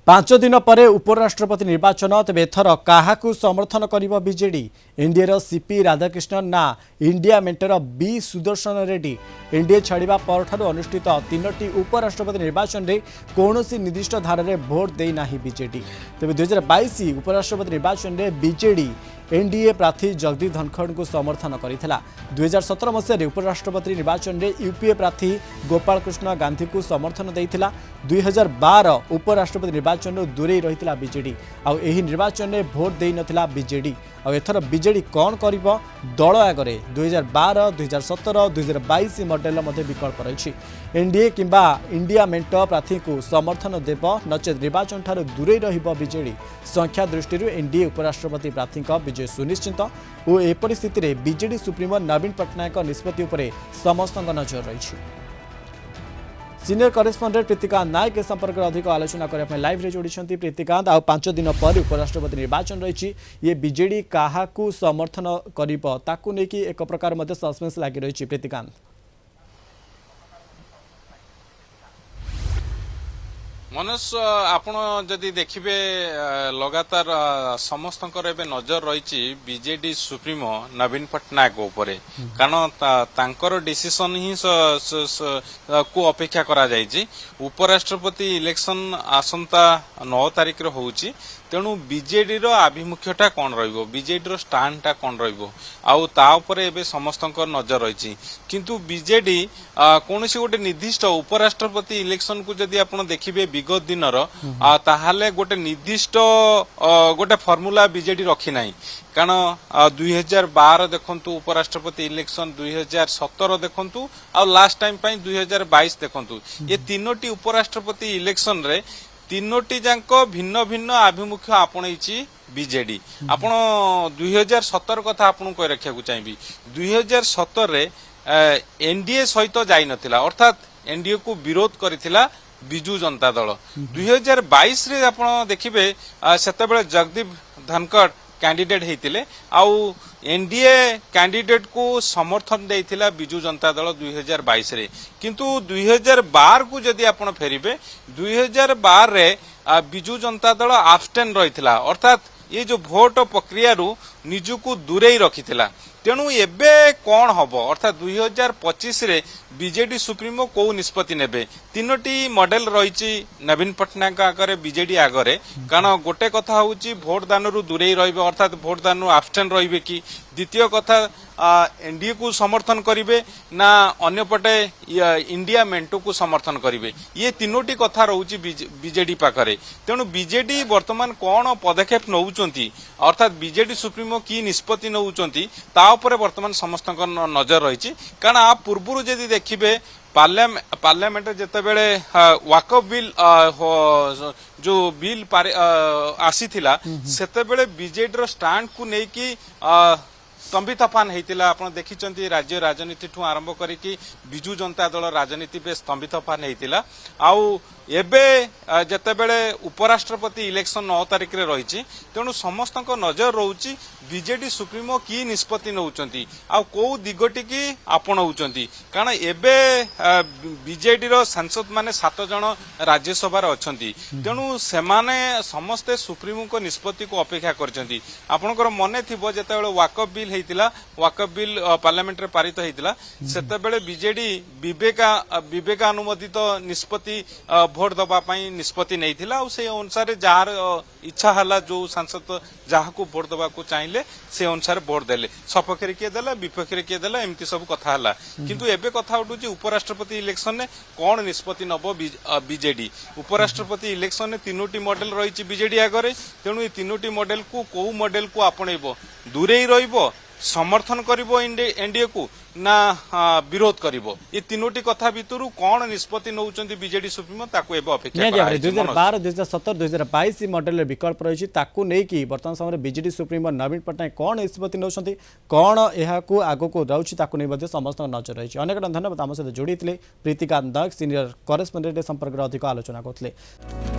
पांच दिन पर उपराष्ट्रपति निर्वाचन तेज एथर क्या समर्थन कर बीजेडी एनडीए सीपी राधाकृष्णन ना इंडिया मेंटर बी सुदर्शन रेड्डी एनडीए छाड़ा पर अनुष्ठित तीनोटी उपराष्ट्रपति निर्वाचन में कौन निर्दिष्ट धारा में भोट देना बीजेडी तेज 2022 उपराष्ट्रपति निर्वाचन में बीजेडी एनडीए प्रार्थी जगदीप धनखड़ को समर्थन करथिला। 2017 मसीह उपराष्ट्रपति निर्वाचन में यूपीए प्रार्थी गोपाल कृष्ण गांधी को समर्थन देइथिला। 2012 उपराष्ट्रपति निर्वाचन में दूरे रही बीजेडी आउ एही निर्वाचन में भोट दे नथिला बीजेडी आउ एथर बीजेडी कौन करिबो दल आगरे 2012 2017 2022 मॉडल मध्ये विकल्प रही एनडीए किंबा इंडिया मेंट प्रार्थी को समर्थन देव नचेत निर्वाचन ठारू दूरे रहिबो बीजेडी संख्या दृष्टि एनडीए उपराष्ट्रपति प्रार्थी विजय सुनिश्चित और ए परिस्थिति रे बीजेडी सुप्रीमो नवीन पट्टनायक निष्पत्ति उपरे समस्त नजर रही। सीनियर करेस्पॉन्डेंट प्रीतिकांत नायक संपर्क में अधिक आलोचना करने लाइव रे जोड़ी प्रीतिकांत आ 5 दिन पर उपराष्ट्रपति निर्वाचन रही ये बीजेडी क्या समर्थन कर एक प्रकार सस्पेंस लगी रही प्रीतिकांत मनुष्य आपण जदि देखिबे लगातार समस्त नजर रही बीजेडी सुप्रीमो नवीन पट्टनायक उपरे कारण तांकर डिसीजन ही को अपेक्षा करा जायछि। उपराष्ट्रपति इलेक्शन आसंता 9 तारिख रे होउछि तेणु बीजेडी रो आभिमुख्यटा कौन रहिबो बीजेडी रो स्टांडटा कौन रहिबो आउ ता उपरे एबे समस्तक नजर रही किंतु बीजेडी कोनोसी गोटे निर्दिष्ट उपराष्ट्रपति इलेक्शन को जदि आपण देखिबे विगत दिनर ताहाले गोटे निर्दिष्ट गोटे फॉर्मूला बीजेडी रखी नाही कारण 2012 देखंतु उपराष्ट्रपति इलेक्शन 2017 देखंतु आ लास्ट टाइम पई 2022 देखंतु ये तीनोटी उपराष्ट्रपति इलेक्शन रे तीनोटी जांक भिन्न भिन्न आभिमुख्य आपणैछि बीजेडी आपण 2017 कथा आपन कह रखा चाहिए 2017 रे एनडीए सहित जाई नथिला अर्थात एनडीए को विरोध करिथिला बिजू जनता दल 2022 रे आपण देखिबे सेतेबेले जगदीप धनखड़ कैंडिडेट हेतिले आउ एनडीए कैंडिडेट को समर्थन देइथिला बिजू जनता दल 2022 रे किंतु 2012 को जदि आपण फेरिबे 2012 रे बिजू जनता दल आब्स्टेन रहिथिला अर्थात ये जो भोट प्रक्रिया रु निजुकु दूरे रखिथिला तेणु एबे कौन हम अर्थात 2025 रे बीजेडी सुप्रीमो को निष्पत्ति नेबे तीनोटी मॉडल रही नवीन पट्टनायक आगे बीजेडी आगे कारण गोटे कथा हूँ भोट दान रु दूरे रहिबे अर्थात भोट दान रु आब्स्टेन रहिबे कि द्वितीय कथा एनडीए को समर्थन करिवे ना अन्य पटे इंडिया मेंटो को समर्थन करिवे ये तीनोटी कथा रहउची बीजेडी पाखरे तेणु बीजेडी वर्तमान कौन पदक्षेप नउचंती अर्थात बीजेडी सुप्रीमो की निष्पत्ति नउचंती ता उपरे वर्तमान समस्त नजर रही कारण आ पूर्व जदि देखिबे पार्लियामेंट जितेबले वाकअप बिल जो बिल आसी सेतेबेले बीजेडी रो स्टैंड को लेकिन तंबी तफान होता आप देखी राज्य राजनीति ठू आरंभ करी बिजू जनता दल राजनीति पे स्तंभित तफान होता आउ एबे जेतेबेले उपराष्ट्रपति इलेक्शन 9 तारिख रे रही तेणु समस्त नजर रोची बीजेडी सुप्रीमो की निष्पत्ति नौचंती आ को दिगटी की आपणाउचंती कारण एबे बीजेडी रो सांसद माने 7 जन राज्यसभा रे अछंती तेणु सेमाने समस्ते सुप्रीमो को निष्पत्ति को अपेक्षा करचंती आपनकर मने थिबो जेतेबेले वाकअप बिल हेतिला वाकअप बिल पार्लियामेंट रे पारित हेतिला सेतेबेले बीजेडी विवेकानुमोदित निष्पत्ति भोट दबा निष्पत्ति नहीं थिला और से अनुसार जार इच्छा हला जो सांसद जहाँ को भोट दबा को चाहिए से अनुसार भोट देले सपक्ष किए देला विपक्ष किए देला एमती सब कथा हला किंतु एबे कथा उठुची उपराष्ट्रपति इलेक्शन ने कौन निष्पत्ति नब बीजेडी उपराष्ट्रपति इलेक्शन ने तीनोटी मॉडल रही बीजेडी आगे तेणु ये तीनोटी मॉडल को मॉडल को आपणेब दूरे ही रहिबो समर्थन करिबो एनडीए को ना विरोध करिबो ये तीनोटी कथा भितरु कौन निष्पत्ति नउचंती बीजेडी सुप्रीमो ताको एबो अपेक्षा करा 2012 2017 2022 मॉडल विकल्प रही ताकू नै कि वर्तमान समय बीजेडी सुप्रीमो नवीन पट्टनायक कौन निष्पत्ति नउचंती कौन एहाकू आगो को रहउची ताकू नै मध्ये समस्त नजर रही अनेक धन्यवाद आम सहित जोड़ी प्रीतिकांत नायक सीनियर करेस्पॉन्डेंट संपर्क अधिक आलोचना करथिले।